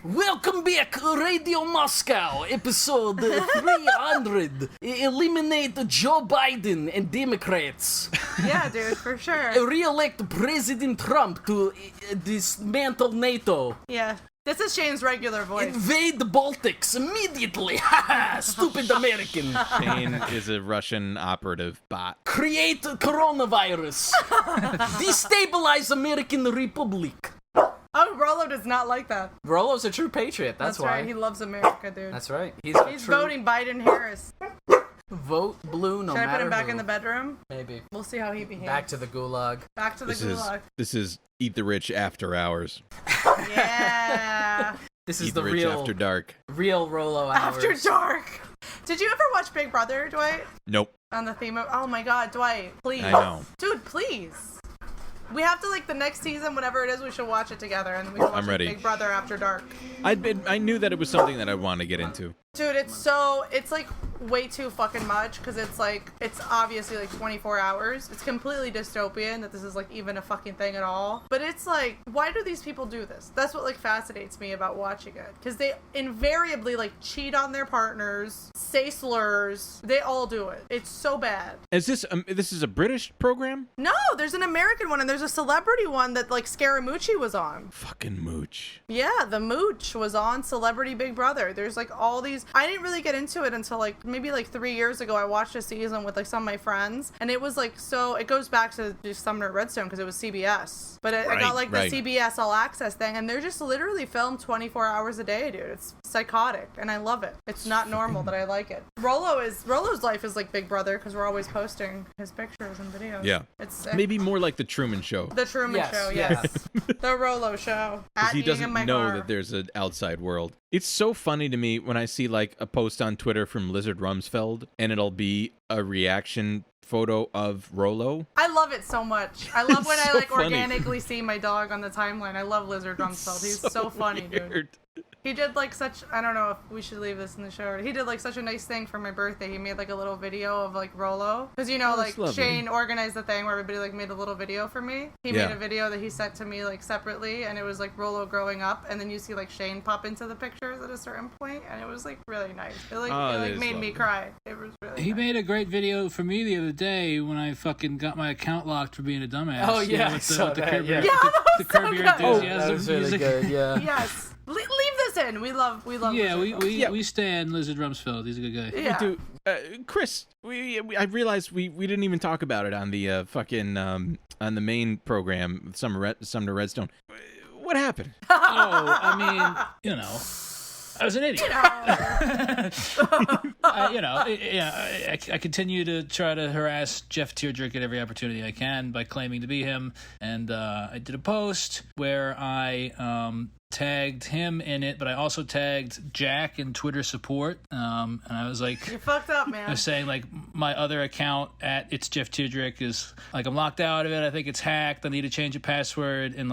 Welcome back, Radio Moscow, episode 300. Eliminate Joe Biden and Democrats. Yeah, dude, for sure. Re-elect President Trump to dismantle NATO. Yeah. This is Shane's regular voice. Invade the Baltics immediately. Stupid American. Shane is a Russian operative bot. Create coronavirus. Destabilize American Republic. Oh, Rollo does not like that. Rollo's a true patriot, that's why. Right, he loves America, dude. That's right. He's voting Biden-Harris. Vote blue no matter Should I put him back who. in the bedroom? Maybe. We'll see how he behaves. Back to the gulag. Back to the gulag. This is Eat the Rich After Hours. Yeah. This is Eat the the Rich real After Dark. Real Rollo hours. After dark. Did you ever watch Big Brother, Dwight? Nope. On the theme of... Oh my god, Dwight, please. I know. Dude, please. We have to, the next season, whatever it is, we should watch it together, and we should watch I'm ready. Big Brother After Dark. I knew that it was something that I wanted to get into. Dude, it's way too fucking much, because it's obviously 24 hours. It's completely dystopian that this is even a fucking thing at all. But it's why do these people do this? That's what fascinates me about watching it. Because they invariably cheat on their partners, say slurs, they all do it. It's so bad. Is this is a British program? No, there's an American one, and there's a celebrity one that Scaramucci was on. Fucking Mooch. Yeah, the Mooch was on Celebrity Big Brother. There's all these. I didn't really get into it until maybe 3 years ago. I watched a season with some of my friends, and it was so it goes back to just Sumner Redstone because it was CBS. But I got the CBS All Access thing, and they're just literally filmed 24 hours a day, dude. It's psychotic, and I love it. It's not normal, but I like it. Rollo's life is like Big Brother because we're always posting his pictures and videos. Yeah. It's sick. Maybe more like the Truman Show. The Truman Show, yes. The Rollo Show. Because he doesn't know that there's an outside world. It's so funny to me when I see a post on Twitter from Lizard Rumsfeld, and it'll be a reaction photo of Rollo. I love it so much. I love when so I funny. organically see my dog on the timeline. I love Lizard Rumsfeld. He's so funny, dude. He did such, I don't know if we should leave this in the show. He did such a nice thing for my birthday. He made a little video of Rollo. Because Shane organized the thing where everybody made a little video for me. He made a video that he sent to me separately, and it was Rollo growing up, and then you see Shane pop into the pictures at a certain point, and it was really nice. It made me cry. It was really He nice. made a great video for me the other day when I fucking got my account locked for being a dumbass. Oh yeah, with so the that, Curb Your- yeah. the Curb Your Enthusiasm that was really music. good, yeah. Yes. Leave this in. We love Yeah, Lizard we stand Lizard Rumsfeld. He's a good guy. Yeah. We do. Chris, I realized we didn't even talk about it on the on the main program, Sumner Redstone. What happened? Oh, I mean, I was an idiot. I continue to try to harass Jeff Teardrick at every opportunity I can by claiming to be him. And I did a post where I tagged him in it, but I also tagged Jack in Twitter support. And I was like, You fucked up, man. I was saying my other account at It's Jeff Teardrick is I'm locked out of it. I think it's hacked. I need to change a password. And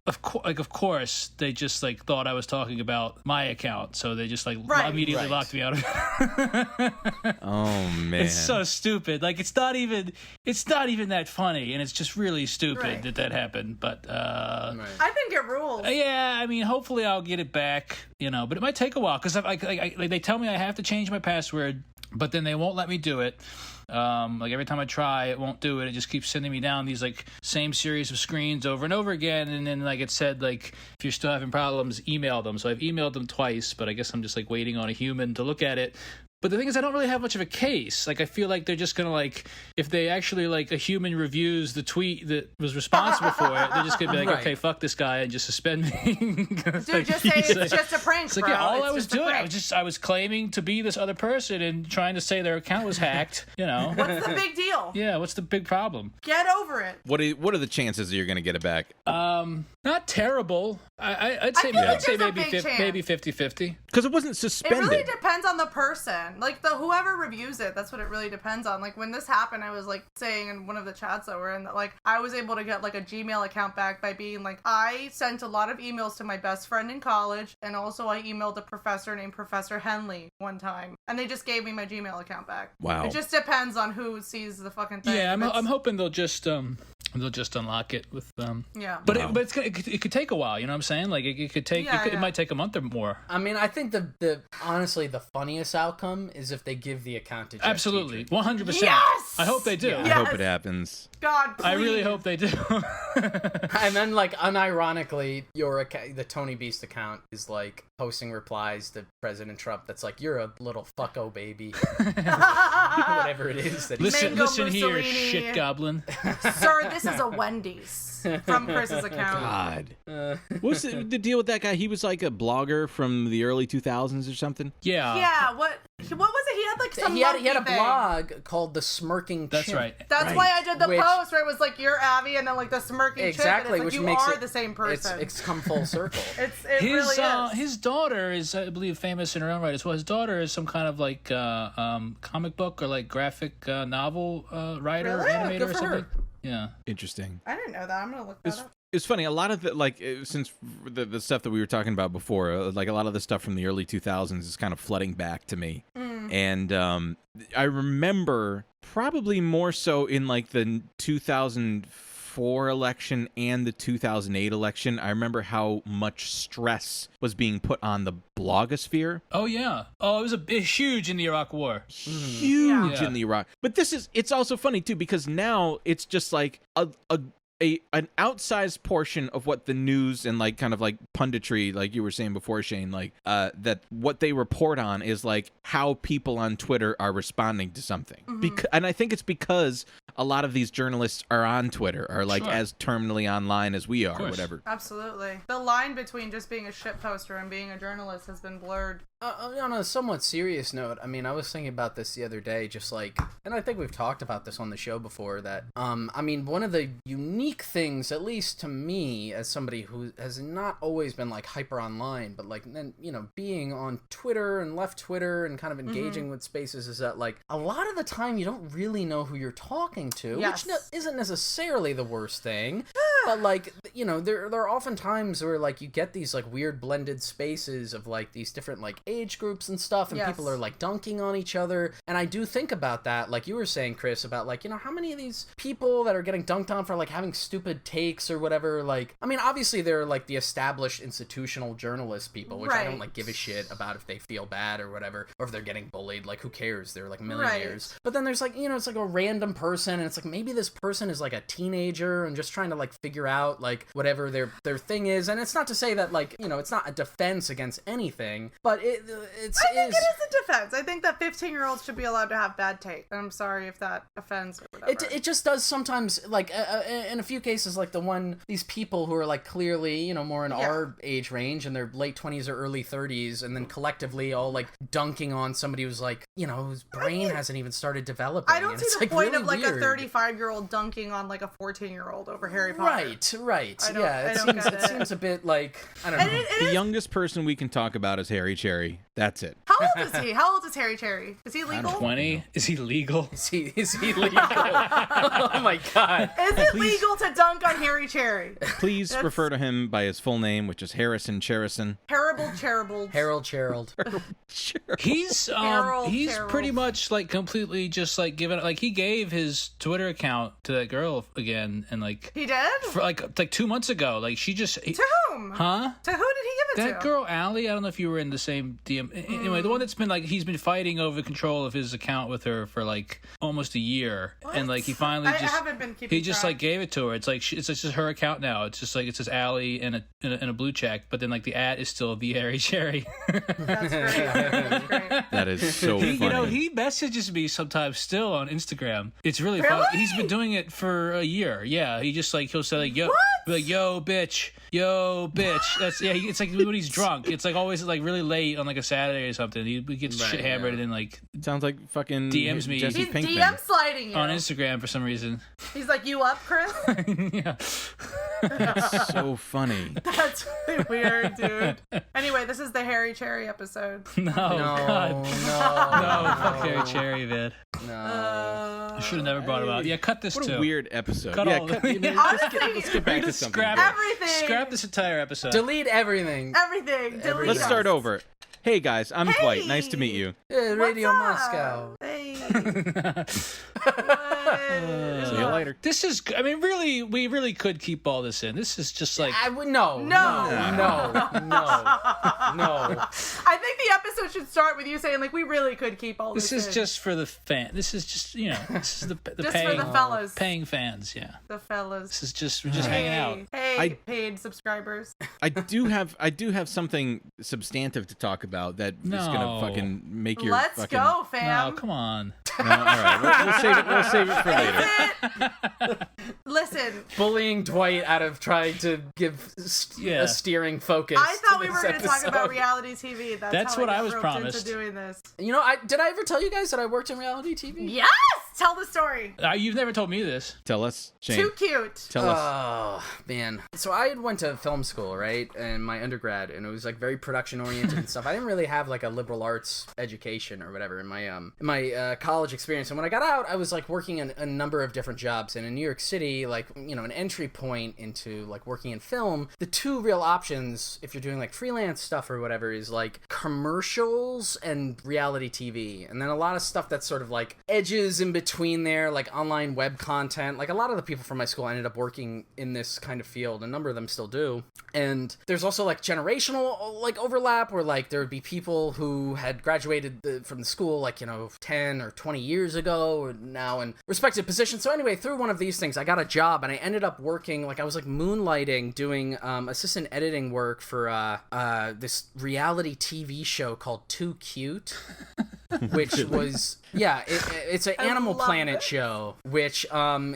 of course they just thought I was talking about my account, so they just immediately locked me out of it. Oh man, it's so stupid. It's not even that funny, and it's just really stupid that happened. But I think it rules. yeah, I mean, hopefully I'll get it back, but it might take a while because they tell me I have to change my password, but then they won't let me do it. Every time I try, it won't do it. It just keeps sending me down these same series of screens over and over again. And then it said if you're still having problems, email them. So I've emailed them twice, but I guess I'm just waiting on a human to look at it. But the thing is, I don't really have much of a case. I feel they're just gonna if they actually a human reviews the tweet that was responsible for it, they're just gonna be okay, fuck this guy and just suspend me. Dude, just say it's just a prank, it's bro. yeah, all it's I was just a doing, prank. I was claiming to be this other person and trying to say their account was hacked. What's the big deal? Yeah, what's the big problem? Get over it. what are the chances that you're gonna get it back? Not terrible. I'd say there's a maybe big chance. maybe 50-50. Because it wasn't It suspended. really depends on the person. Whoever reviews it, that's what it really depends on. When this happened, I was saying in one of the chats that we're in that I was able to get a Gmail account back by being I sent a lot of emails to my best friend in college, and also I emailed a professor named Professor Henley one time, and they just gave me my Gmail account back. Wow. It just depends on who sees the fucking thing. Yeah, I'm hoping they'll just They'll just unlock it with Yeah. But it could take a while. You know what I'm saying? Like it could take. It might take a month or more. I mean, I think honestly the funniest outcome is if they give the account to Jeff Absolutely, Dietrich. 100%. Yes! I hope they do. Yeah, I hope it happens. God, please. I really hope they do. And then, like, unironically, the Tony Beast account is like posting replies to President Trump. That's like, "You're a little fucko baby," whatever it is. That listen here, shit goblin. Sir, this is a Wendy's from Chris's account. God, what's the deal with that guy? He was like a blogger from the early 2000s or something. Yeah. Yeah. What was it? He had like some. He had a thing. blog called The Smirking That's Chimp. right. That's why I did the post where it was like, "You're Abby," and then like the smirking exactly, chimp, and it's like, which you makes are it the same person. It's come full circle. It really is. His daughter is, I believe, famous in her own right as well. His daughter is some kind of like comic book or like graphic novel writer, Really? animator, Good or for something. her. Yeah. Interesting. I didn't know that. I'm gonna look that up. It's funny. A lot of the since the stuff that we were talking about before, like a lot of the stuff from the early 2000s is kind of flooding back to me, and I remember probably more so in like the 2004 election and the 2008 election. I remember how much stress was being put on the blogosphere. Oh yeah. Oh, it was huge in the Iraq War. Huge Yeah. in the Iraq. But it's also funny too because now it's just like an outsized portion of what the news and like kind of like punditry, like you were saying before, Shane, like that what they report on is like how people on Twitter are responding to something. And I think it's because a lot of these journalists are on Twitter, are like as terminally online as we are, or whatever. Absolutely. The line between just being a shit poster and being a journalist has been blurred. On a somewhat serious note, I mean, I was thinking about this the other day, just like, and I think we've talked about this on the show before, that, I mean, one of the unique things, at least to me, as somebody who has not always been, like, hyper online, but, like, then, you know, being on Twitter and left Twitter and kind of engaging with spaces is that, like, a lot of the time you don't really know who you're talking to, which isn't necessarily the worst thing, but, like, you know, there are often times where, like, you get these, like, weird blended spaces of, like, these different, like, age groups and stuff, and people are like dunking on each other, and I do think about that, like you were saying, Chris, about like, you know, how many of these people that are getting dunked on for like having stupid takes or whatever, like, I mean, obviously they're like the established institutional journalist people, which I don't like give a shit about if they feel bad or whatever, or if they're getting bullied, like who cares, they're like millionaires. But then there's like, you know, it's like a random person, and it's like maybe this person is like a teenager and just trying to like figure out like whatever their thing is, and it's not to say that, like, you know, it's not a defense against anything, but I think it is a defense. I think that 15-year-olds should be allowed to have bad take. I'm sorry if that offends or whatever. It just does sometimes, like, in a few cases, like these people who are, like, clearly, you know, more in our age range, in their late 20s or early 30s, and then collectively all, like, dunking on somebody who's, like, you know, whose brain hasn't even started developing. I don't see the point of, like, a 35-year-old dunking on, like, a 14-year-old over Harry Potter. Right. It seems a bit, like, I don't know. The youngest person we can talk about is Harry Cherry. That's it. How old is he? How old is Harry Cherry? Is he legal? 20? Is he legal? Is he legal? Oh my god. Is it legal to dunk on Harry Cherry? Please refer to him by his full name, which is Harrison Cherison. Harold. Harold Gerald. He's pretty much like completely just like given, like he gave his Twitter account to that girl again, and like he did for like 2 months ago. Like she just to whom? Huh? To who did he give it to? That girl Allie. I don't know if you were in the same DM. Anyway, the one that's been like he's been fighting over control of his account with her for like almost a year, and like he finally I haven't been keeping he just track. like gave it to her. It's like it's just her account now. It's just like it says Allie and a blue check, but then like the @ is still the Harry Cherry. That's great. That is so funny. You know, he messages me sometimes still on Instagram. It's really fun. He's been doing it for a year. Yeah, he just like he'll say like yo, bitch. That's it's like when he's drunk. It's like always like really late on like a Saturday or something. He gets shit hammered and like it sounds like fucking DMs me. Jesse He's Pinkman. DM sliding you on Instagram for some reason. He's like, you up, Chris? Yeah. That's so funny. That's really weird, dude. Anyway, this is the Harry Cherry episode. No, God. No, fuck Harry Cherry, man. No. I should have never brought him out. Yeah, cut this What too. a weird episode. Cut all let's get back to something. Scrap this entire episode. Delete everything. Delete Let's us. start over. Hey guys, I'm Dwight. Nice to meet you. Radio What's up? Moscow. Hey. See you later. This is, I mean, really, we really could keep all this in. This is just like... I would no. I think the episode should start with you saying, like, we really could keep all this This is in. just for the fan. This is just, you know, this is the Just paying, for the fellas. Paying fans, yeah. The fellas. This is just, we're just hanging out. Hey, paid subscribers. I do have something substantive to talk about that is gonna fucking make your Let's fucking... go, fam. No, come on. No, all right, we'll save it for later. Listen, Bullying Dwight out of trying to give a steering focus. I thought to we were this going to talk episode. about reality TV. That's how what I I got was roped promised. into doing this. You know, did I ever tell you guys that I worked in reality TV? Yes! Tell the story. You've never told me this. Tell us, Shane. Too cute. Tell us. Oh, man. So I went to film school, right, in my undergrad, and it was, like, very production-oriented and stuff. I didn't really have, like, a liberal arts education or whatever in my college experience. And when I got out, I was, like, working in a number of different jobs. And in New York City, like, you know, an entry point into, like, working in film, the two real options, if you're doing, like, freelance stuff or whatever, is, like, commercials and reality TV. And then a lot of stuff that's sort of, like, edges in between there, like online web content. Like, a lot of the people from my school ended up working in this kind of field. A number of them still do. And there's also, like, generational, like, overlap where, like, there would be people who had graduated from the school, like, you know, 10 or 20 years ago, or now in respective positions. So anyway, through one of these things, I got a job, and I ended up working, like, I was, like, moonlighting, doing assistant editing work for this reality TV show called Too Cute. Which was, it's an Animal Planet show, which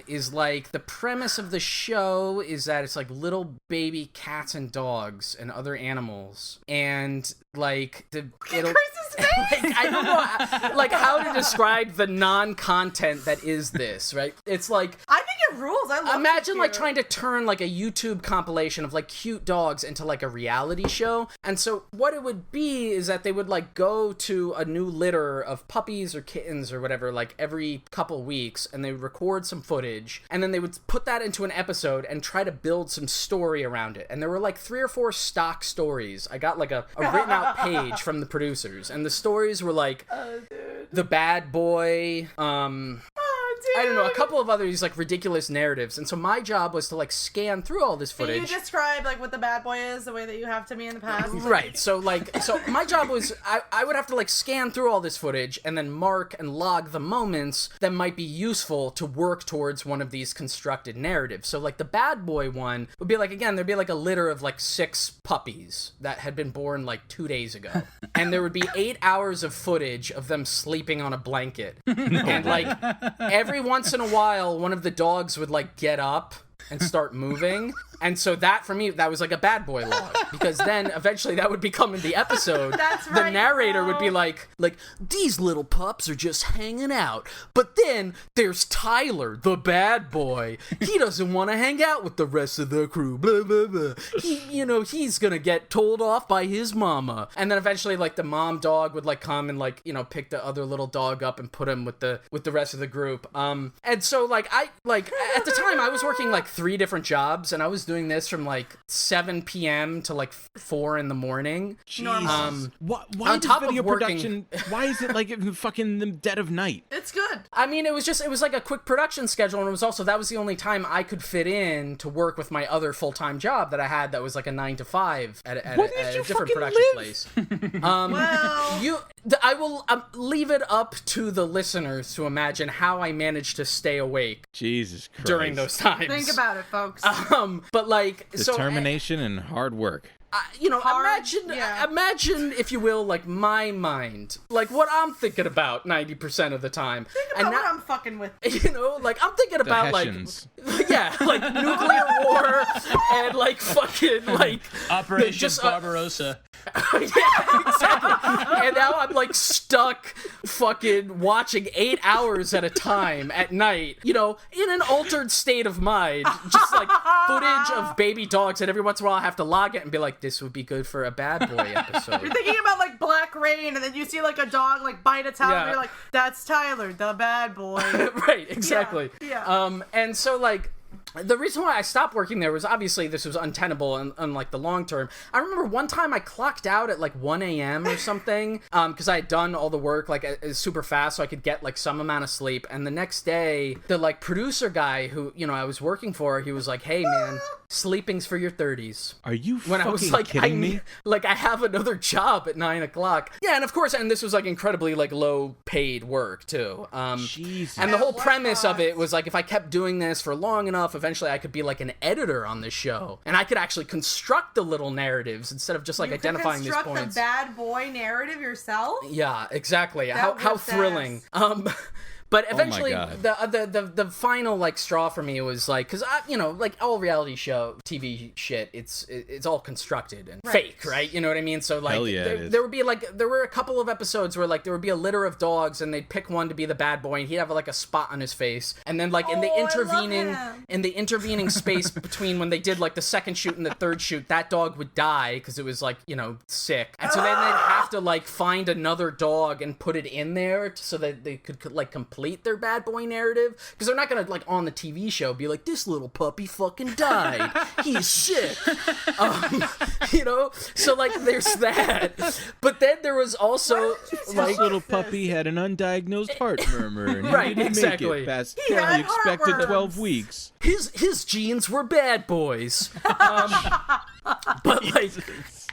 is like, the premise of the show is that it's like little baby cats and dogs and other animals, and like it'll like, I don't know like how to describe the non-content that is this, right? It's like, I think it rules. I love imagine Too like Cute. trying to turn like a YouTube compilation of like cute dogs into like a reality show. And so what it would be is that they would like go to a new litter of puppies or kittens or whatever like every couple weeks, and they would record some footage, and then they would put that into an episode and try to build some story around it. And there were like 3 or 4 stock stories. I got like a written out page from the producers, and the stories were like the bad boy, I don't know, a couple of others like ridiculous narratives. And so my job was to like scan through all this footage. Can you describe like what the bad boy is, the way that you have to me in the past? Right. So my job was I would have to like scan through all this footage and then mark and log the moments that might be useful to work towards one of these constructed narratives. So like the bad boy one would be like, again, there'd be like a litter of like 6 puppies that had been born like 2 days ago. And there would be 8 hours of footage of them sleeping on a blanket. And like every once in a while, one of the dogs would like get up and start moving. And so that, for me, that was like a bad boy log. Because then, eventually, that would become in the episode. That's the right, narrator bro. would be like, these little pups are just hanging out. But then, there's Tyler, the bad boy. He doesn't want to hang out with the rest of the crew. Blah, blah, blah. He's gonna get told off by his mama. And then, eventually, like, the mom dog would, like, come and, like, pick the other little dog up and put him with the rest of the group. And so, like, at the time, I was working, like, 3 different jobs, and I was doing this from like 7 p.m. to like 4 in the morning. Normal. Why on is top of video working- production? Why is it like in fucking the dead of night? It's good. I mean, it was like a quick production schedule, and it was also, that was the only time I could fit in to work with my other full-time job that I had that was like a 9 to 5 at a different fucking production live? place. Well, I will leave it up to the listeners to imagine how I managed to stay awake Jesus Christ. during those times. think about it, folks. But like, Determination and hard work. imagine, if you will, like my mind, like what I'm thinking about 90% of the time. Think about what I'm fucking with. Like I'm thinking about Hessians. like nuclear war and like fucking like Operation Barbarossa. yeah, exactly. And now I'm like stuck fucking watching 8 hours at a time at night, in an altered state of mind, just like footage of baby dogs, and every once in a while I have to log it and be like, this would be good for a bad boy episode. You're thinking about like Black Rain, and then you see like a dog like bite a towel, Yeah. and you're like, that's Tyler, the bad boy. Right, exactly. Yeah. And so like the reason why I stopped working there was obviously this was untenable in like the long term. I remember one time I clocked out at like 1 a.m. or something because I had done all the work like super fast so I could get like some amount of sleep. And the next day, the like producer guy who, you know, I was working for, he was like, hey man, sleeping's for your 30s. Are you when fucking I was like, kidding me? Like I have another job at 9 o'clock. Yeah, and of course, and this was like incredibly like low paid work too. Jesus. And the whole premise of it was like if I kept doing this for long enough, eventually I could be like an editor on this show, and I could actually construct the little narratives instead of just like identifying these points. You could construct the bad boy narrative yourself? Yeah, exactly. How thrilling. But eventually, the final like straw for me was like, because you know, like all reality show TV shit, it's all constructed and fake, right? You know what I mean? So like, there would be like there were a couple of episodes where like there would be a litter of dogs, and they'd pick one to be the bad boy, and he'd have like a spot on his face, and then like in the intervening space between when they did like the second shoot and the third shoot, that dog would die because it was like, you know, sick, and so then they'd have to like find another dog and put it in there so that they could like complete their bad boy narrative, because they're not gonna like on the TV show be like, this little puppy fucking died, he's sick. You know, so like there's that, but then there was also like this little puppy had an undiagnosed heart murmur and right, he didn't exactly. make it past the expected 12 weeks. His genes were bad boys. But like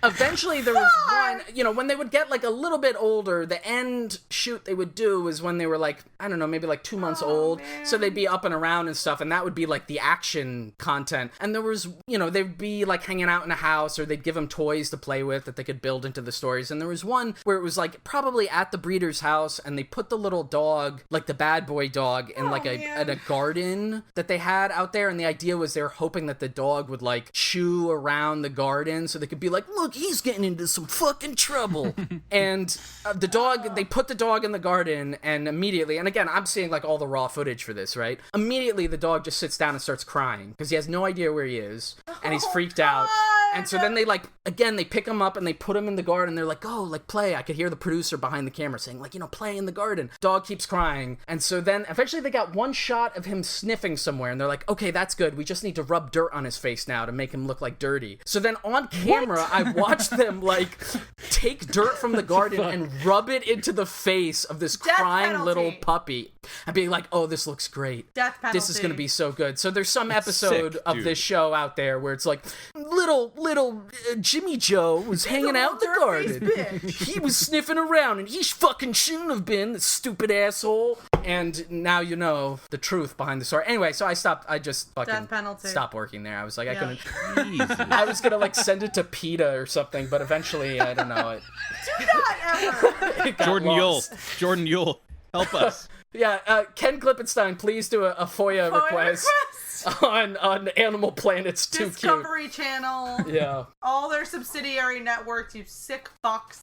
eventually there was one, you know, when they would get like a little bit older, the end shoot they would do was when they were like, I don't know, maybe like 2 months old. Man. So they'd be up and around and stuff, and that would be like the action content. And there was, you know, they'd be like hanging out in a house, or they'd give them toys to play with that they could build into the stories. And there was one where it was like probably at the breeder's house, and they put the little dog, like the bad boy dog, in like a garden that they had out there. And the idea was they were hoping that the dog would like chew around the garden so they could be like, look, he's getting into some fucking trouble. And the dog, they put the dog in the garden, and immediately, and again, I'm seeing like all the raw footage for this, right? Immediately the dog just sits down and starts crying because he has no idea where he is, and he's freaked out. And so then they like, again, they pick him up and they put him in the garden. They're like, go, like play. I could hear the producer behind the camera saying like, you know, play in the garden. Dog keeps crying. And so then eventually they got one shot of him sniffing somewhere, and they're like, okay, that's good. We just need to rub dirt on his face now to make him look like dirty. So then on camera, I watched them like take dirt from the garden and rub it into the face of this crying little puppy and being like, oh, this looks great. Death penalty. This is going to be so good. So there's some episode of this show out there where it's like, little Jimmy Joe was hanging out in the garden. He was sniffing around, and he fucking shouldn't have been, the stupid asshole. And now you know the truth behind the story. Anyway, so I just fucking stopped working there. I was like, I couldn't. I was gonna like send it to PETA or something, but eventually, I don't know. Do not ever. Jordan Yule, help us. Yeah, Ken Klippenstein, please do a FOIA request. On Animal Planet's too cute. Discovery Channel. Yeah. All their subsidiary networks, you sick fucks.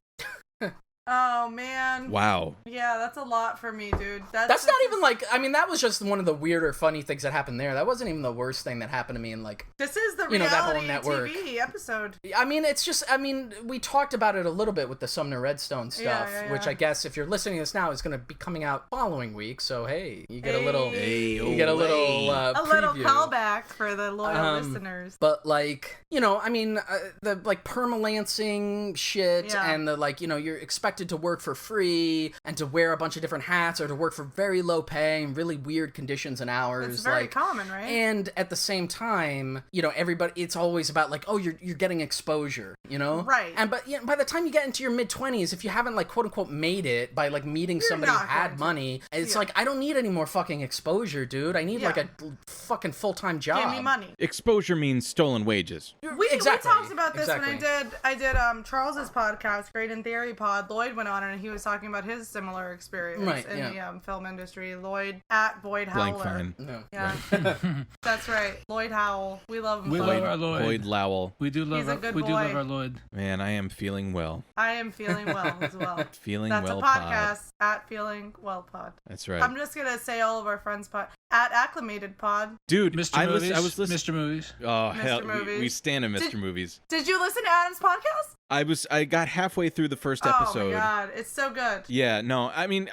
Oh, man. Wow. Yeah, that's a lot for me, dude. That's not even like, I mean, that was just one of the weirder, funny things that happened there. That wasn't even the worst thing that happened to me in like, this is the you know, that whole reality network. TV episode. I mean, it's just, I mean, we talked about it a little bit with the Sumner Redstone stuff, which I guess if you're listening to this now is going to be coming out following week. So, hey, you get a little little callback for the loyal listeners. But like, you know, I mean, the like permalancing shit and the like, you know, you're expected to work for free and to wear a bunch of different hats or to work for very low pay and really weird conditions and hours. It's very common, right? And at the same time, you know, everybody, it's always about like, oh, you're getting exposure, you know? Right. And but by the time you get into your mid-20s, if you haven't like quote unquote made it by like meeting somebody who had money, it's like, I don't need any more fucking exposure, dude. I need like a fucking full-time job. Give me money. Exposure means stolen wages. We talked about this when I did Charles's podcast, Great in Theory Pod. Lloyd went on and he was talking about his similar experience in the film industry. Lloyd at Boyd Howler. No. Yeah. That's right. Lloyd Howell. We love him. We love our Lloyd. Lloyd Lowell. We do love our Lloyd. Man, I am feeling well. I am feeling well as well. Feeling That's well a podcast at Feeling Well Pod. That's right. I'm just gonna say all of our friends' pod. at Acclimated Pod. Dude, Mr. Movies. I was listening. Mr. Movies. Oh, Mr. hell. Movies. We stand in Mr. Movies. Did you listen to Adam's podcast? I got halfway through the first episode. Oh my god, it's so good. Yeah, no, I mean,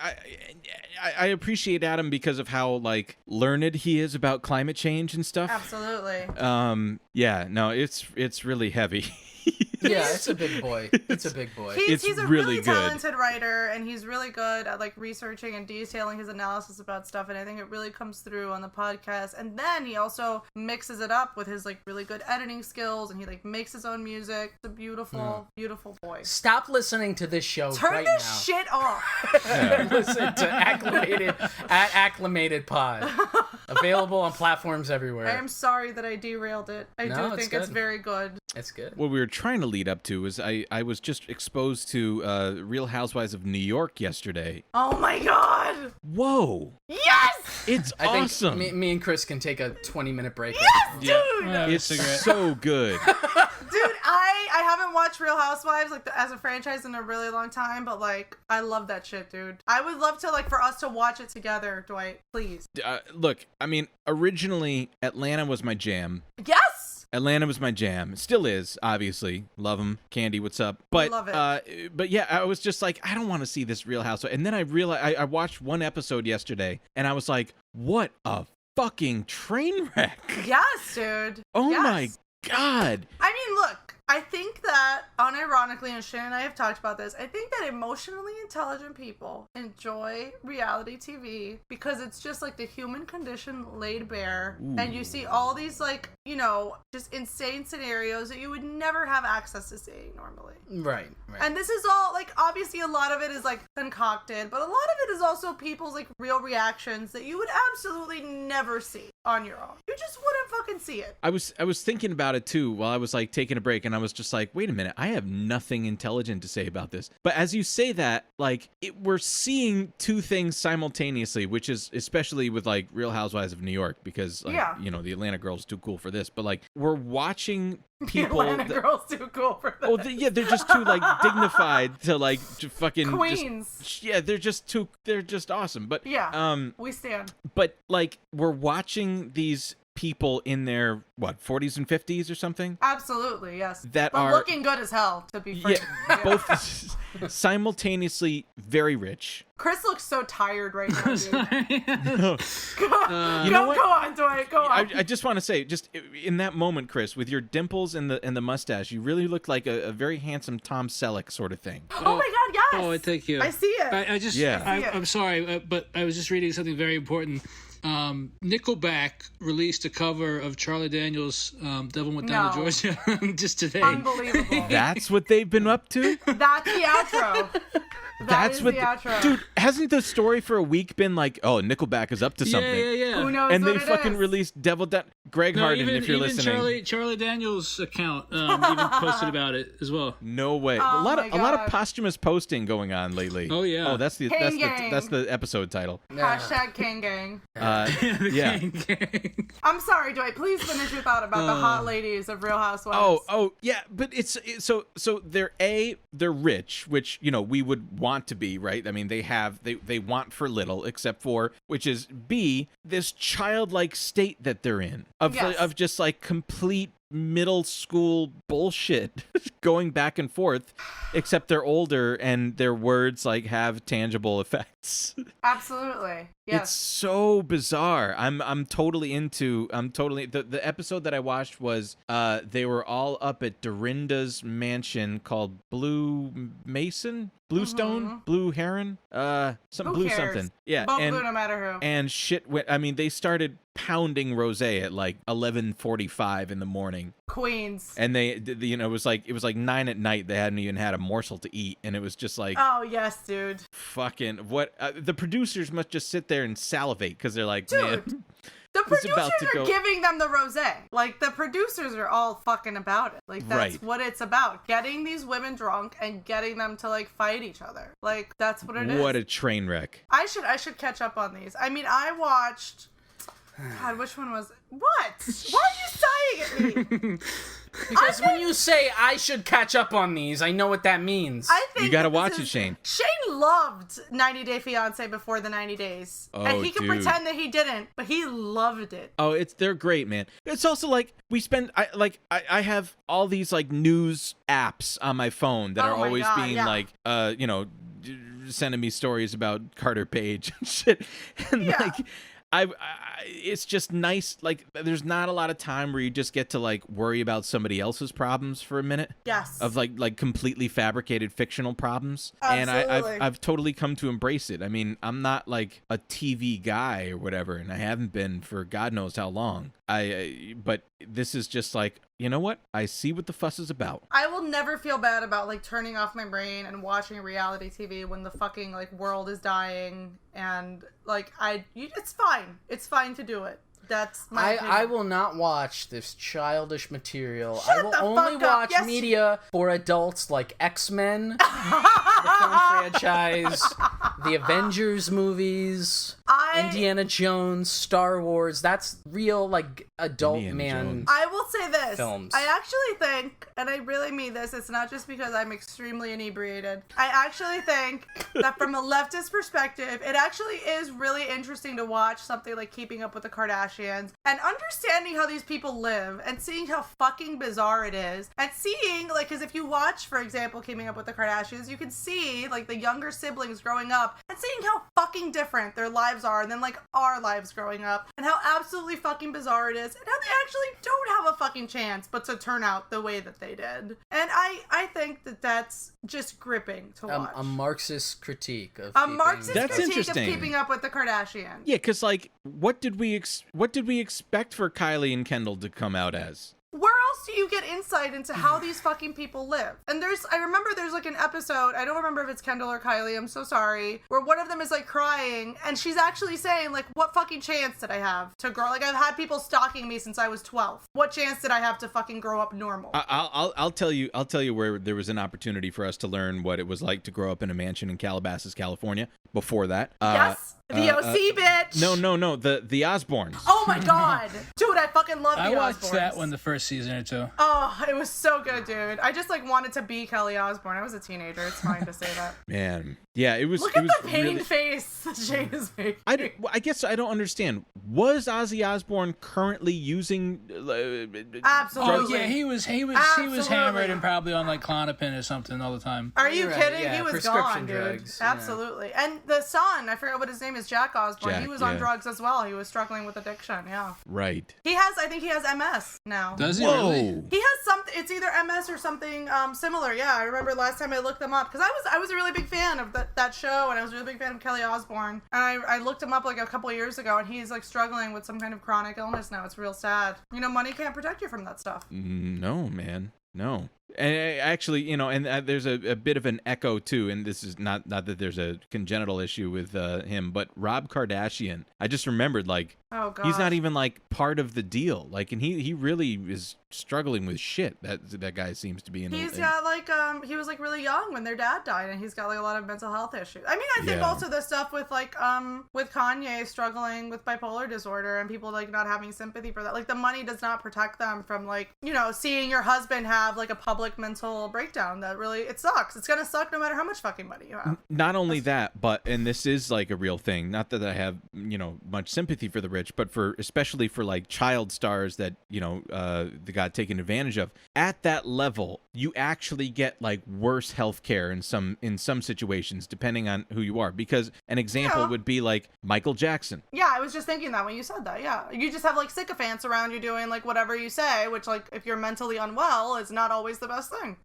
I appreciate Adam because of how like learned he is about climate change and stuff. Absolutely. Yeah, no, it's really heavy. Yeah, it's a big boy. It's a big boy. He's a really really good. talented writer, and he's really good at like researching and detailing his analysis about stuff, and I think it really comes through on the podcast. And then he also mixes it up with his like really good editing skills, and he like makes his own music. It's a beautiful, beautiful boy. Stop listening to this show Turn right this now. shit off. Listen to Acclimated Pod. Available on platforms everywhere. I am sorry that I derailed it. I No, do it's think it's good. very good. It's good. What we were trying to lead up to is I was just exposed to Real Housewives of New York yesterday. Oh my god! Whoa, Yes! it's I think awesome. me and Chris can take a 20-minute break. Yes, dude! Yeah, It's cigarette. so good. Dude, I haven't watched Real Housewives like as a franchise in a really long time, but like I love that shit, dude. I would love to like for us to watch it together, Dwight. Please. Look, I mean, originally Atlanta was my jam. Yes. Atlanta was my jam. It still is, obviously. Love them. Candy, what's up? But Love it. but yeah, I was just like, I don't want to see this Real Housewives. And then I realized I watched one episode yesterday, and I was like, what a fucking train wreck! Yes, dude. Oh Yes. my god! I mean, look, I think that, unironically, and Shannon and I have talked about this, I think that emotionally intelligent people enjoy reality TV because it's just like the human condition laid bare. And you see all these, like, you know, just insane scenarios that you would never have access to seeing normally. Right. And this is all, like, obviously a lot of it is, like, concocted, but a lot of it is also people's, like, real reactions that you would absolutely never see on your own. You just wouldn't fucking see it. I was thinking about it too while I was like taking a break, and I was just like, wait a minute, I have nothing intelligent to say about this. But as you say that, like, we're seeing two things simultaneously, which is especially with like Real Housewives of New York, because like, you know, the Atlanta girl's too cool for this. But like, we're watching people. The Atlanta girl's too cool for that. Oh, yeah, they're just too like dignified to like to fucking Queens. yeah, they're just awesome. But yeah, we stand. But like, we're watching these people in their 40s and 50s or something. Absolutely, yes. That but are looking good as hell, to be frank. Yeah, both simultaneously very rich. Chris looks so tired right now, dude. You know what? Go on, Dwight. Go on. I just want to say, just in that moment, Chris, with your dimples and the mustache, you really look like a very handsome Tom Selleck sort of thing. Oh my God, yes. Oh, thank you. I see it. I just, Yeah. I'm sorry, but I was just reading something very important. Nickelback released a cover of Charlie Daniels' "Devil Went Down to Georgia" just today. Unbelievable. That's what they've been up to? That's the outro. That's what the outro. Dude, hasn't the story for a week been like, oh, Nickelback is up to something? Yeah. Who knows And what they it fucking is? released Devil Down. Greg Harden, if you're listening. Charlie Daniels' account even posted about it as well. No way. Oh a lot my of God. posthumous posting going on lately. Oh, yeah. Oh, that's the Gang. that's the episode title. Hashtag King Gang. Yeah. I'm sorry, Dwight. Please finish your thought about the hot ladies of Real Housewives. Oh, yeah, but it's so they're rich, which, you know, we would want to be, right? I mean, they want for little, except for, which is B, this childlike state that they're in of just like complete middle school bullshit going back and forth, except they're older and their words like have tangible effects. Absolutely. Yes. It's so bizarre. I'm totally the episode that I watched was they were all up at Dorinda's mansion called Bluestone, Blue Heron, Who Blue cares? something. Yeah, Both and blue, no matter who. and shit went. I mean, they started pounding rosé at like 11:45 in the morning. Queens. And they, you know, it was like 9 at night. They hadn't even had a morsel to eat, and it was just like, Oh yes, dude. fucking what? The producers must just sit there and salivate because they're like, Dude. man, The It's about producers to are go- giving them the rosé. Like, the producers are all fucking about it. Like, that's Right. what it's about. Getting these women drunk and getting them to, like, fight each other. Like, that's what it is. what a train wreck. I should catch up on these. I mean, I watched... God, which one was... What? Why are you sighing at me? Because when you say I should catch up on these, I know what that means. I think You gotta that this watch it, is- Shane. Shane loved 90 Day Fiance before the 90 days. Oh, and he could dude. pretend that he didn't, but he loved it. Oh, they're great, man. It's also like I have all these like news apps on my phone that Oh are my always God, being yeah. like sending me stories about Carter Page and shit. And Yeah. like I it's just nice, like there's not a lot of time where you just get to like worry about somebody else's problems for a minute. Yes. Of like completely fabricated fictional problems. Absolutely. And I've totally come to embrace it. I mean, I'm not like a TV guy or whatever, and I haven't been for God knows how long. But this is just like, you know what? I see what the fuss is about. I will never feel bad about like turning off my brain and watching reality TV when the fucking like world is dying and like it's fine. It's fine to do it. That's my opinion. I will not watch this childish material. Shut I will the only fuck up. watch Yes, media for adults like X-Men, the film franchise, the Avengers movies, Indiana Jones, Star Wars. That's real like adult Indiana man. Jones. I will say this. Films. I actually think, and I really mean this, it's not just because I'm extremely inebriated. I actually think that from a leftist perspective, it actually is really interesting to watch something like Keeping Up with the Kardashians and understanding how these people live and seeing how fucking bizarre it is and seeing, like, because if you watch, for example, Keeping Up with the Kardashians, you can see, like, the younger siblings growing up and seeing how fucking different their lives are than, like, our lives growing up and how absolutely fucking bizarre it is and how they actually don't have a fucking chance but to turn out the way that they did. And I think that that's just gripping to watch. A Marxist critique of A Marxist That's critique interesting. of Keeping Up with the Kardashians. Yeah, because like, what did we expect for Kylie and Kendall to come out as? Where else do you get insight into how these fucking people live? And I remember there's like an episode, I don't remember if it's Kendall or Kylie, I'm so sorry, where one of them is like crying and she's actually saying like, what fucking chance did I have to grow? Like I've had people stalking me since I was 12. What chance did I have to fucking grow up normal? I'll tell you where there was an opportunity for us to learn what it was like to grow up in a mansion in Calabasas, California. Before that, Yes, the OC bitch. No, the Osbournes. Oh my god, dude, I fucking love the I watched Osbournes. that one the first season or two. Oh, it was so good, dude. I just like wanted to be Kelly Osbourne. I was a teenager. It's fine to say that. Man, yeah, it was. Look it at was the pained really, face that Shane is making. I guess I don't understand. Was Ozzy Osbourne currently using? Absolutely. Oh yeah, he was Absolutely. hammered and probably on like Klonopin or something all the time. Are you You're right, kidding? yeah, He was prescription gone, dude. drugs, yeah. Absolutely. And the son, I forget what his name is, Jack Osbourne. Jack, he was on yeah. drugs as well. He was struggling with addiction. Yeah. Right. I think he has MS now. Does he Whoa. really? He has something. It's either MS or something similar. Yeah, I remember last time I looked them up because I was a really big fan of that show, and I was a really big fan of Kelly Osbourne. And I looked him up like a couple of years ago, and he's like struggling with some kind of chronic illness now. It's real sad. You know, money can't protect you from that stuff. No, man. No. And actually, and there's a bit of an echo too, and this is not that there's a congenital issue with him, but Rob Kardashian. I just remembered, like, Oh god. he's not even like part of the deal. Like, and he really is struggling with shit. That guy seems to be in. He's got like he was like really young when their dad died, and he's got like a lot of mental health issues. I mean, I think Yeah. also the stuff with like with Kanye struggling with bipolar disorder and people like not having sympathy for that. Like the money does not protect them from like seeing your husband have like a public mental breakdown. That really, it sucks. It's gonna suck no matter how much fucking money you have. Not only that, but, and this is like a real thing, not that I have, much sympathy for the rich, but especially for like child stars that, they got taken advantage of. At that level, you actually get like worse healthcare in some situations, depending on who you are. Because an example would be like Michael Jackson. Yeah, I was just thinking that when you said that. Yeah, you just have like sycophants around you doing like whatever you say, which like if you're mentally unwell is not always the best thing.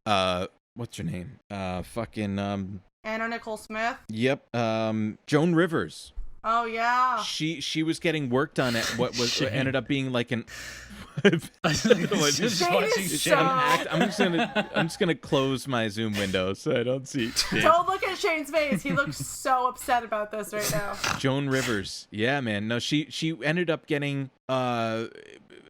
What's her name? Anna Nicole Smith. Yep. Joan Rivers. Oh yeah. She was getting work done at what was Shame. ended up being like an. Just Shane watching is Shane. so- I'm just gonna close my Zoom window so I don't see. Don't look at Shane's face. He looks so upset about this right now. Joan Rivers. Yeah, man. No, she ended up getting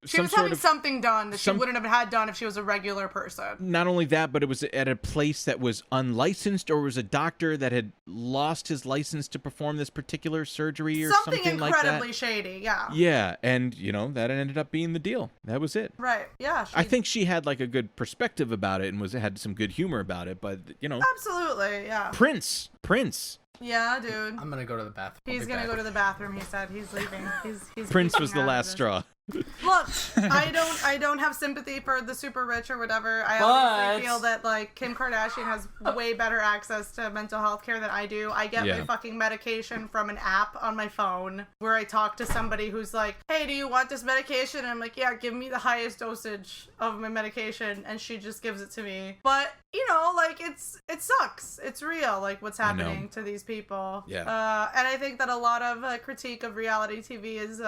She some was sort having of. something done that she some- wouldn't have had done if she was a regular person. Not only that, but it was at a place that was unlicensed, or was a doctor that had lost his license to perform this particular surgery or something like that. Incredibly shady, yeah. Yeah, and that ended up being the deal. That was it. Right, yeah. I think she had like a good perspective about it and had some good humor about it, but Absolutely, yeah. Prince. Prince. Yeah, dude. I'm gonna go to the bathroom. He's gonna go to the bathroom. He said he's leaving. He's Prince was peeking the out of last this. straw. Look, I don't have sympathy for the super rich or whatever. I obviously feel that like Kim Kardashian has way better access to mental health care than I do. I get my fucking medication from an app on my phone where I talk to somebody who's like, "Hey, do you want this medication?" And I'm like, "Yeah, give me the highest dosage of my medication," and she just gives it to me. But you know, like it sucks. It's real, like what's happening to these people. Yeah. And I think that a lot of critique of reality TV is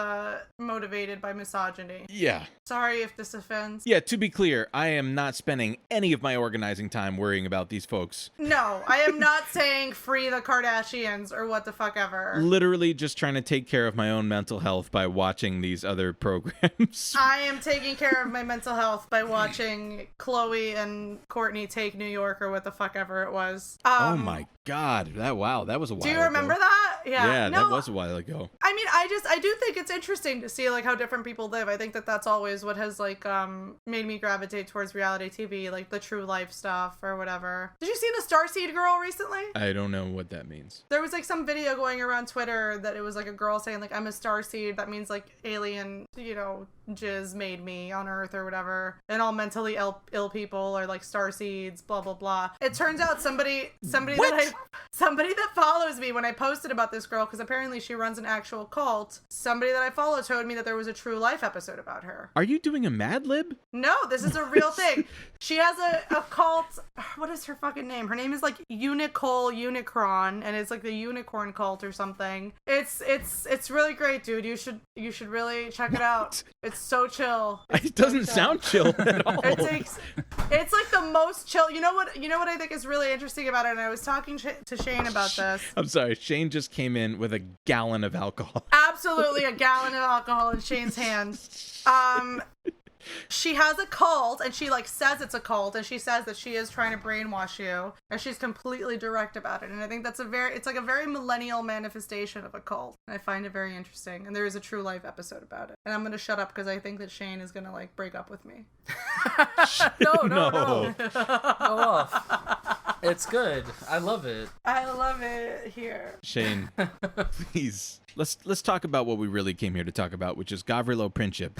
motivated by misogyny. Yeah. Sorry if this offends. Yeah, to be clear, I am not spending any of my organizing time worrying about these folks. No, I am not saying free the Kardashians or what the fuck ever. Literally just trying to take care of my own mental health by watching these other programs. I am taking care of my mental health by watching Khloe and Kourtney take New York or what the fuck ever it was. Oh my god, that was a while ago. Do you remember that? Yeah, no, that was a while ago. I mean, I do think it's interesting to see like how different people live. I think that that's always what has like made me gravitate towards reality TV, like the true life stuff or whatever. Did you see the Starseed girl recently? I don't know what that means. There was like some video going around Twitter that it was like a girl saying like, "I'm a starseed." That means like alien, you know, jizz made me on Earth or whatever, and all mentally ill people are like starseeds, blah blah blah. It turns out somebody that follows me, when I posted about this girl, because apparently she runs an actual cult, somebody that I follow told me that there was a true life episode about her. Are you doing a Mad Lib? No, this is a real thing. She has a cult. What is her fucking name? Her name is like Unicron, and it's like the unicorn cult or something. It's really great, dude. You should really check it out. It's so chill. It doesn't sound chill at all. It's like the most chill. You know what I think is really interesting about it, and I was talking to Shane about this. I'm sorry, Shane just came in with a gallon of alcohol. Absolutely a gallon of alcohol in Shane's hand. She has a cult, and she like says it's a cult, and she says that she is trying to brainwash you, and she's completely direct about it. And I think that's it's like a very millennial manifestation of a cult. And I find it very interesting. And there is a true life episode about it. And I'm gonna shut up because I think that Shane is gonna like break up with me. No. Go off. It's good. I love it. I love it here. Shane, please. Let's talk about what we really came here to talk about, which is Gavrilo Princip.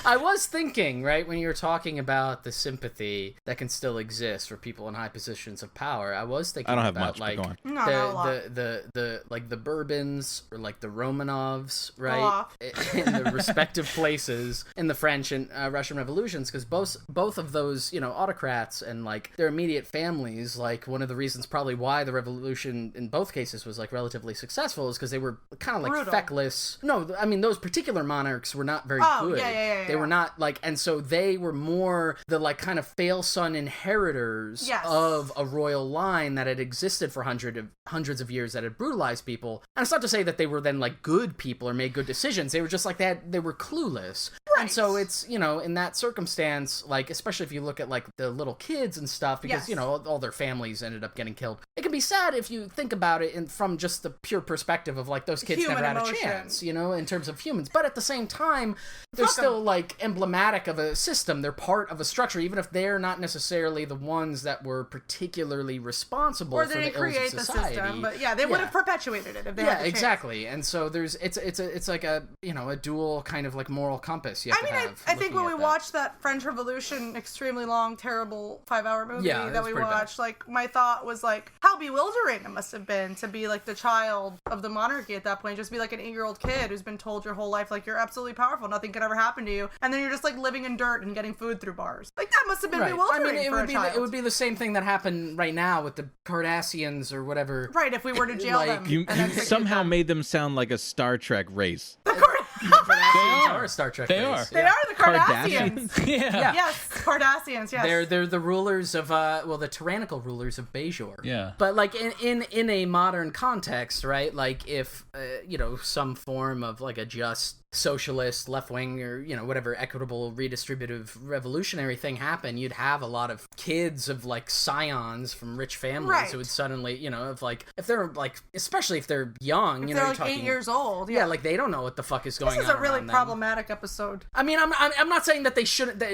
I was thinking, right, when you were talking about the sympathy that can still exist for people in high positions of power, I was thinking I don't have about much, but go on. No, like the Bourbons or like the Romanovs, right, in the respective places in the French and Russian revolutions, because both of those, you know, autocrats and like their immediate families, like one of the reasons probably why the revolution in both cases was like relatively successful is because they were kind of like brutal. Feckless. No, I mean those particular monarchs were not very good. Yeah. They were not like, and so they were more the like kind of fail son inheritors of a royal line that had existed for hundreds of years that had brutalized people. And it's not to say that they were then like good people or made good decisions. They were just like that. They were clueless. Right. And so it's, you know, in that circumstance, like especially if you look at like the little kids and stuff, because you know all their families ended up getting killed. It can be sad if you think about it from just the pure perspective of like those kids Human never had emotion. a chance, you know, in terms of humans. But at the same time, they're still like emblematic of a system. They're part of a structure, even if they're not necessarily the ones that were particularly responsible for the ills of society. System, but they would have perpetuated it if they had the chance. Exactly. And so it's like a, you know, a dual kind of like moral compass you have to have. I think when we watched that French Revolution, extremely long, terrible 5-hour movie that we watched, like my thought was like how bewildering it must have been to be like the child of the monarchy at that point, just be like an 8-year-old kid who's been told your whole life like you're absolutely powerful, nothing could ever happen to you, and then you're just like living in dirt and getting food through bars. Like that must have been bewildering. I mean, for a child. it would be the same thing that happened right now with the Kardashians or whatever. Right, if we were to jail them. You somehow made them sound like a Star Trek race. Kardashians are a Star Trek race. They are the Kardashians. Yeah. Yes, Kardashians. Yes. They're the rulers of the tyrannical rulers of Bejor. Yeah. But like in a modern context, right? Like if you know, some form of like a just socialist, left-wing, or, you know, whatever equitable, redistributive, revolutionary thing happen, you'd have a lot of kids of like scions from rich families who would suddenly, you know, if they're like, especially if they're young, if you they're know, like you're talking 8 years old. Yeah, like they don't know what the fuck is going going on. This is a really around them. problematic episode. I mean, I'm not saying that it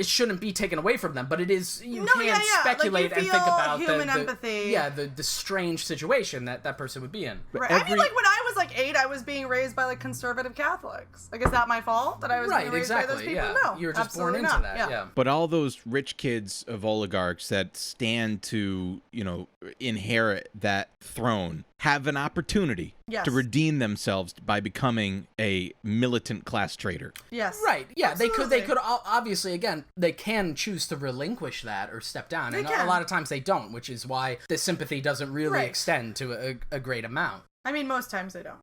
shouldn't be taken away from them, but it is speculate like you and think about human empathy. the strange situation that person would be in. Right. I mean, like when I was like 8, I was being raised by like conservative Catholics. Like, is that my fault that I was being raised by those people? Yeah. No, you were just born into not. that. Yeah. But all those rich kids of oligarchs that stand to, inherit that throne have an opportunity Yes. to redeem themselves by becoming a militant class traitor. Yes. Right. Yeah. Absolutely. They could obviously, again, they can choose to relinquish that or step down, and can. a lot of times they don't, which is why the sympathy doesn't really extend to a great amount. I mean, most times they don't.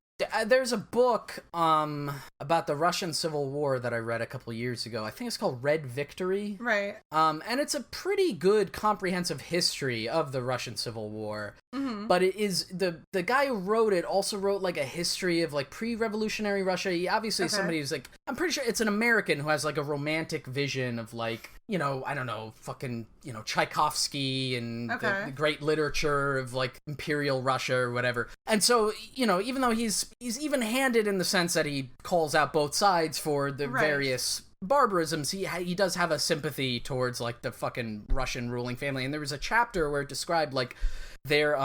There's a book about the Russian Civil War that I read a couple years ago. I think it's called Red Victory. Right. And it's a pretty good comprehensive history of the Russian Civil War. Mm-hmm. But it is the guy who wrote it also wrote like a history of like pre-revolutionary Russia. He obviously is somebody who's like, I'm pretty sure it's an American who has like a romantic vision of like, I don't know, fucking, Tchaikovsky and the great literature of like imperial Russia or whatever. And so, even though he's even-handed in the sense that he calls out both sides for the various barbarisms, he does have a sympathy towards like the fucking Russian ruling family. And there was a chapter where it described like their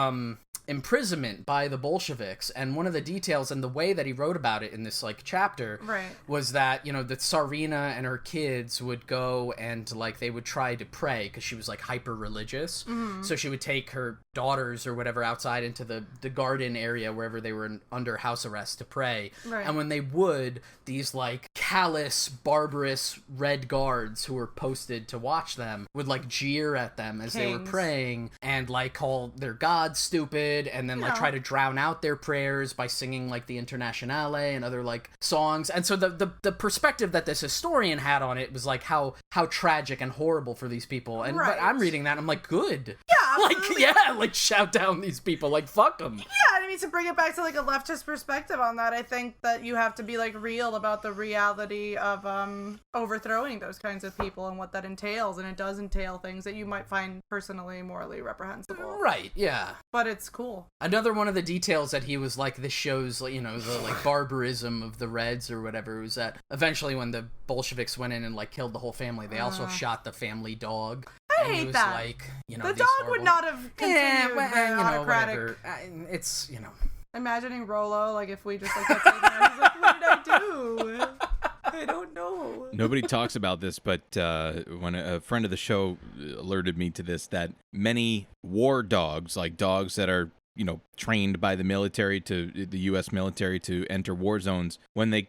imprisonment by the Bolsheviks, and one of the details and the way that he wrote about it in this like chapter was that the Tsarina and her kids would go and like they would try to pray because she was like hyper religious. So she would take her daughters or whatever outside into the garden area wherever they were under house arrest to pray, and when they would, these like callous barbarous red guards who were posted to watch them would like jeer at them as they were praying and like call their god stupid, and then like try to drown out their prayers by singing like the Internationale and other like songs. And so the perspective that this historian had on it was like how tragic and horrible for these people. And but I'm reading that and I'm like, good. Yeah, absolutely. Like shout down these people, like fuck them. Yeah, I mean, to bring it back to like a leftist perspective on that, I think that you have to be like real about the reality of overthrowing those kinds of people and what that entails, and it does entail things that you might find personally morally reprehensible. Right, yeah. But it's cool. Another one of the details that he was like, this shows, the like barbarism of the Reds or whatever, was that eventually when the Bolsheviks went in and like killed the whole family, they also shot the family dog. I hate that. Like, the dog would not have continued very autocratic. Whatever. It's, Imagining Rolo, like if we just like got taken out, he's like, what did I do? I don't know. Nobody talks about this, but when a friend of the show alerted me to this, that many war dogs, like dogs that are trained by the military, to the U.S. military to enter war zones, when they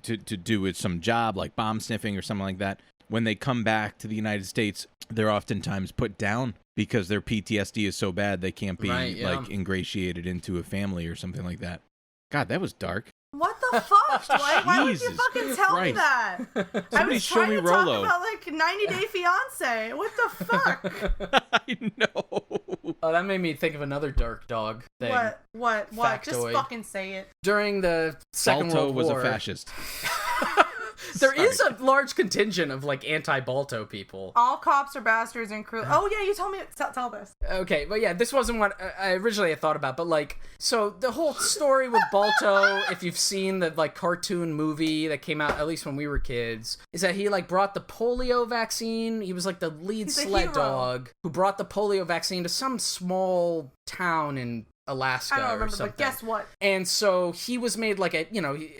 to do some job like bomb sniffing or something like that, when they come back to the United States, they're oftentimes put down because their PTSD is so bad they can't be like ingratiated into a family or something like that. God, that was dark. What the fuck, Dwight? Why would you fucking tell me that? I was trying to talk about like 90 Day Fiance. What the fuck? I know. Oh, that made me think of another dark dog thing. What? Factoid. Just fucking say it. During the Second World War, Balto was a fascist. There is a large contingent of like anti-Balto people. All cops are bastards and cruel. Oh yeah, you told me. Tell this. Okay, but yeah, this wasn't what I originally had thought about. But like, so the whole story with Balto, if you've seen the like cartoon movie that came out at least when we were kids, is that he like brought the polio vaccine. He was like the lead sled dog who brought the polio vaccine to some small town in Alaska I don't remember, or something. but guess what? And so he was made like a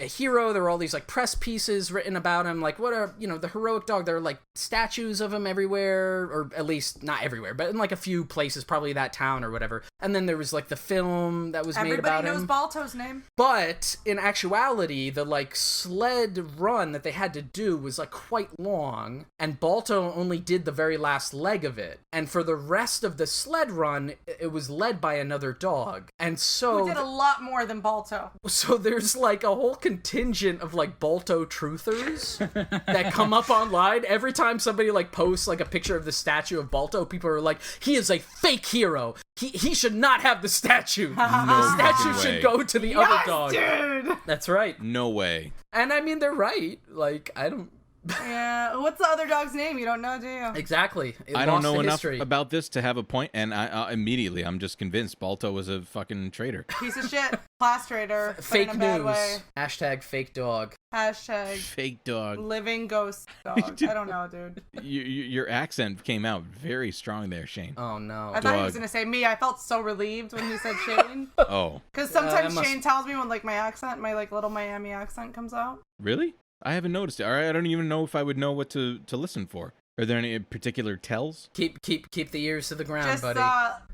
hero. There were all these like press pieces written about him, like what a the heroic dog. There are like statues of him everywhere, or at least not everywhere, but in like a few places, probably that town or whatever. And then there was like the film that was made about him. Everybody knows Balto's name. But in actuality, the like sled run that they had to do was like quite long, and Balto only did the very last leg of it. And for the rest of the sled run, it was led by another dog. And so who did a lot more than Balto. So there's like a whole contingent of like Balto truthers that come up online. Every time somebody like posts like a picture of the statue of Balto, people are like, he is a fake hero. He should not have the statue. The statue should go to the other dog. Dude. That's right. No way. And I mean, they're right. Like, I don't Yeah. What's the other dog's name? You don't know, do you? Exactly. I don't know enough history. about this to have a point, and I immediately I'm just convinced Balto was a fucking traitor. Piece of shit. Class traitor. but Fake in a bad news. way. Hashtag fake dog. Hashtag Fake dog. living ghost dog. I don't know, dude. Your accent came out very strong there, Shane. Oh no. I thought he was Dog. gonna say me. I felt so relieved when he said Shane. Oh, Because sometimes I must- Shane tells me when like my accent, my like little Miami accent comes out. really? I haven't noticed it. All right, I don't even know if I would know what to listen for. Are there any particular tells? Keep the ears to the ground, Just buddy.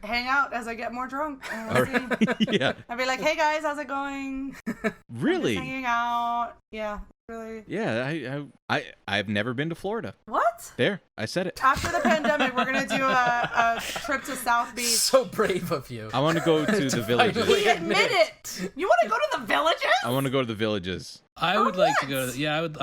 hang out as I get more drunk. And All we'll see. right. Yeah. I'd be like, hey guys, how's it going? Really? Just hanging out. Yeah, really. Yeah, I've never been to Florida. What? There, I said it. After the pandemic, we're gonna do a trip to South Beach. So brave of you. I want to go to the villages. He admit it. You want to go to the villages? I want to go to the villages. I For would like to what? go to. Yeah, I would.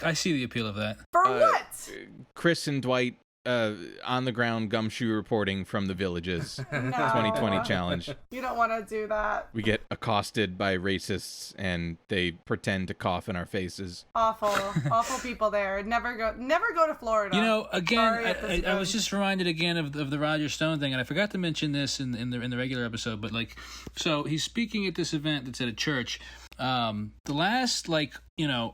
I see the appeal of that. For what? Chris and Dwight, on the ground gumshoe reporting from the villages. No. 2020 challenge. You don't want to do that. We get accosted by racists and they pretend to cough in our faces. Awful people there. Never go to Florida. You know, again, Sorry if this I was goes- just reminded again of the Roger Stone thing, and I forgot to mention this in the regular episode. But like, so he's speaking at this event that's at a church. The last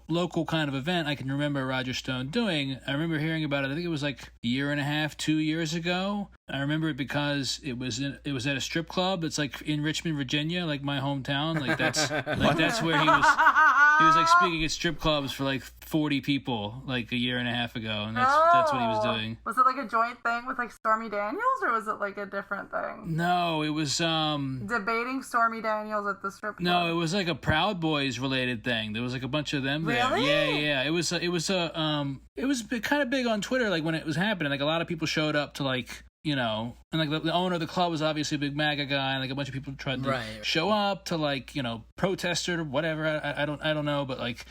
local kind of event I can remember Roger Stone doing. I remember hearing about it. I think it was like a year and a half, 2 years ago. I remember it because it was at a strip club. It's like in Richmond, Virginia, like my hometown. Like that's where he was. He was like speaking at strip clubs for like 40 people like a year and a half ago, and that's what he was doing. Was it like a joint thing with like Stormy Daniels, or was it like a different thing? No, it was Debating Stormy Daniels at the strip club. No, it was like a Proud Boys related thing. There was like a bunch of them there. Really? Yeah. It was kind of big on Twitter like when it was happening. Like a lot of people showed up to like, you know, and like the owner of the club was obviously a big MAGA guy, and like a bunch of people tried to show up to like, you know, protest or whatever. I don't know, but like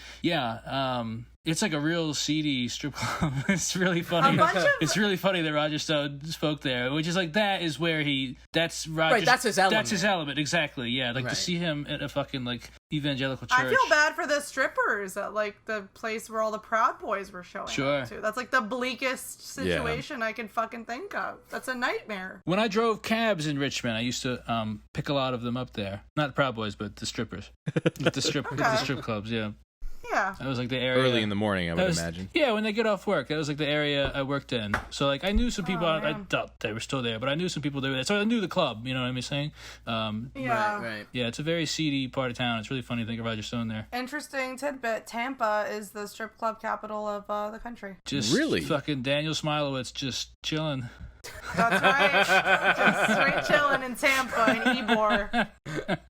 it's like a real seedy strip club. It's really funny. It's really funny that Roger Stone spoke there, which is like that's Roger. Right, that's his element. That's his element, exactly. Yeah, like to see him at a fucking like evangelical church. I feel bad for the strippers at like the place where all the Proud Boys were showing up to. That's like the bleakest situation I can fucking think of. That's a nightmare. When I drove cabs in Richmond, I used to pick a lot of them up there. Not the Proud Boys, but the strippers. the strip clubs, yeah. Yeah. That was like the area. Early in the morning, I would imagine. Yeah, when they get off work. That was like the area I worked in. So like I knew some people. I thought they were still there, but I knew some people that were there. So I knew the club. You know what I'm saying? Yeah. Right. Yeah, it's a very seedy part of town. It's really funny to think of Roger Stone there. Interesting tidbit. Tampa is the strip club capital of the country. Really? Fucking Daniel Smilowitz just chilling. That's right. Just straight chilling in Tampa and Ybor.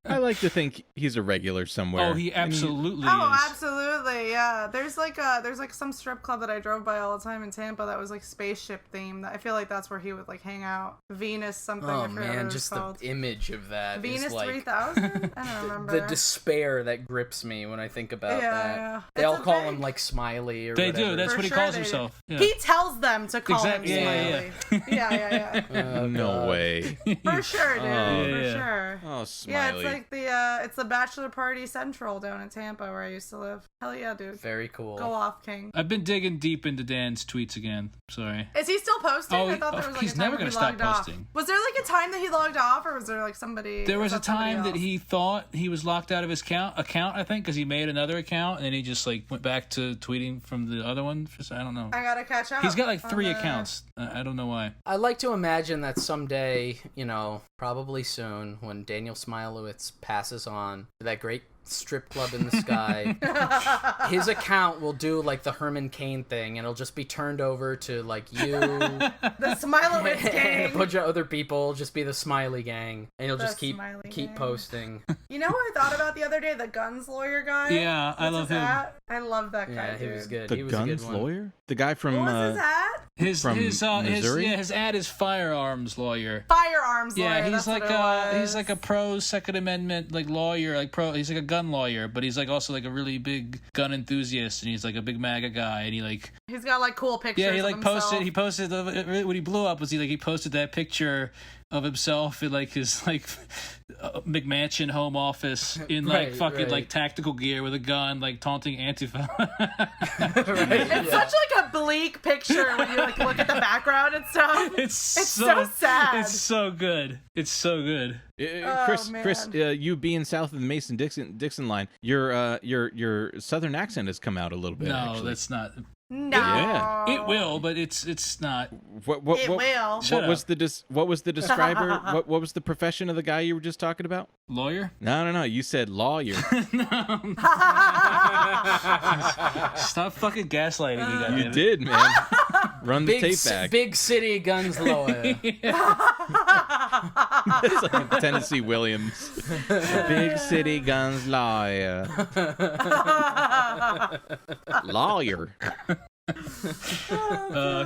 I like to think he's a regular somewhere. Oh, he absolutely Oh, is. absolutely, yeah. There's like some strip club that I drove by all the time in Tampa that was like spaceship themed. I feel like that's where he would like hang out. Venus something. I Oh forget what man, it was just called. the image of that Venus is like 3000. I don't remember. the despair that grips me when I think about that. Yeah. They all It's a call very- him like Smiley or They whatever. do. That's For what he sure calls they do. himself. Yeah. He tells them to call Exactly, him yeah, Smiley. Yeah. No way. For sure, dude. For yeah. sure. Oh, Yeah, Smiley. it's like it's the bachelor party central down in Tampa where I used to live. Hell yeah, dude. Very cool. Go off, King. I've been digging deep into Dan's tweets again. Sorry. Is he still posting? Oh, I thought there was like he's a time never where gonna he stop logged off. posting. Was there like a time that he logged off, or was there like somebody? There was a somebody time that else? he thought he was locked out of his account, I think, because he made another account and then he just like went back to tweeting from the other one. I don't know. I gotta catch up. He's got like on 3 the- accounts. I don't know why. I like to imagine that someday, you know, probably soon, when Daniel Smilowitz passes on to that great strip club in the sky, his account will do like the Herman Cain thing, and it'll just be turned over to like you, The Smilowitz and a gang. bunch of other people, just be the Smiley gang, and he'll The just keep Smiley gang. posting. You know what I thought about the other day? The guns lawyer guy. Yeah, I What's love his him. at? I love that guy. Yeah, he dude. was good. The he was a good guns one. lawyer? The guy from What was his at? From Missouri? his ad is firearms lawyer. Firearms lawyer. Yeah, he's that's like what it was. he's like a pro Second Amendment like lawyer, he's like a gun lawyer, but he's like also like a really big gun enthusiast, and he's like a big MAGA guy, and he like He's got like cool pictures. yeah, he of like himself. posted when he blew up was he posted that picture of himself in like his like McMansion home office in like fucking like tactical gear with a gun, like taunting Antifa. It's such like a bleak picture when you like look at the background and stuff. It's so sad. It's so good. It's so good. Chris, you being south of the Mason-Dixon line, your southern accent has come out a little bit. No, actually. that's not. No, Yeah. It will, but it's not. What it will. What was the describer? what was the profession of the guy you were just talking about? Lawyer? No. You said lawyer. Stop fucking gaslighting me, goddamn You it. did, man. Run the tape back. Big city guns lawyer. It's like Tennessee Williams. Big city guns lawyer. Lawyer.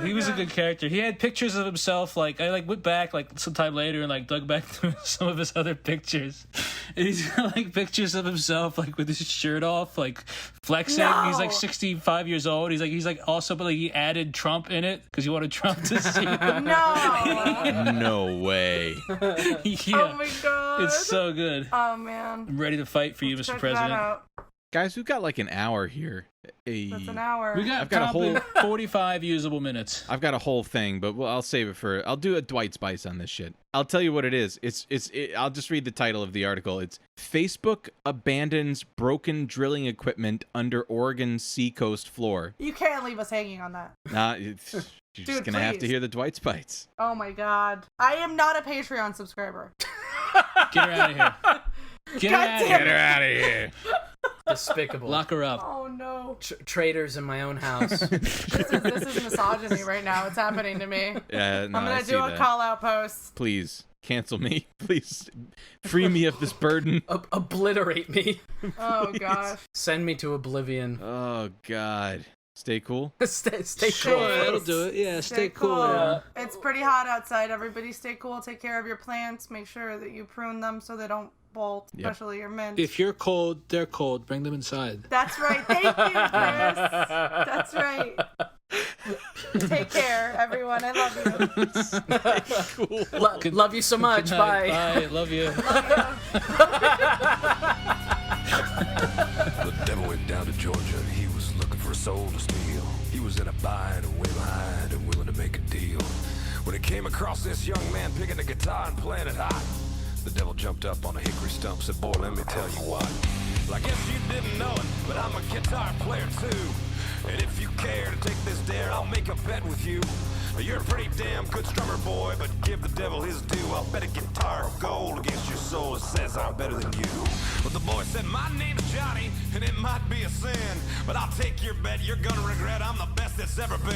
He was a good character. He had pictures of himself. Like I went back like sometime later and like dug back through some of his other pictures. And he's got like pictures of himself like with his shirt off, like flexing. No. He's like 65 years old. He's like also, but like he added Trump in it because he wanted Trump to see him. No. No way. Yeah. Oh my god. It's so good. Oh man. I'm ready to fight for you, Mr. Check that President. out. Guys, we've got like an hour here. That's an hour. We got I've got a probably whole 45 usable minutes. I've got a whole thing, but I'll save it for. I'll do a Dwight Spice on this shit. I'll tell you what it is. I'll just read the title of the article. It's Facebook abandons broken drilling equipment under Oregon's seacoast floor. You can't leave us hanging on that. Nah, you're just gonna have to please. hear the Dwight Spice. Oh my god. I am not a Patreon subscriber. Get her out of here. Get her God out of damn here. Get her out of here. Despicable. Lock her up. Oh no. Traitors in my own house. This is misogyny right now. It's happening to me. Yeah, no, I'm I gonna see do a that. call out post. Please cancel me. Please free me of this burden. Obliterate me. Oh gosh. Send me to oblivion. Oh God. Stay cool. Stay Sure, cool. that'll do it. Yeah, Stay cool. It's pretty hot outside. Everybody stay cool. Take care of your plants. Make sure that you prune them so they don't bolt, Yep. especially your mint. If you're cold, they're cold. Bring them inside. That's right. Thank you, Chris. That's right. Take care, everyone. I love you. Cool. Love you so much. Good Bye. night. Bye. Love you. The devil went down to Georgia and he was looking for a soul to steal. He was in a bind, a way behind, and willing to make a deal. When he came across this young man picking a guitar and playing it hot, the devil jumped up on a hickory stump, said, boy, let me tell you what. Well, I guess you didn't know it, but I'm a guitar player too. And if you care to take this dare, I'll make a bet with you. You're a pretty damn good strummer, boy, but give the devil his due. I'll bet a guitar of gold against your soul that says I'm better than you. But the boy said, my name's Johnny, and it might be a sin, but I'll take your bet. You're gonna regret I'm the best that's ever been.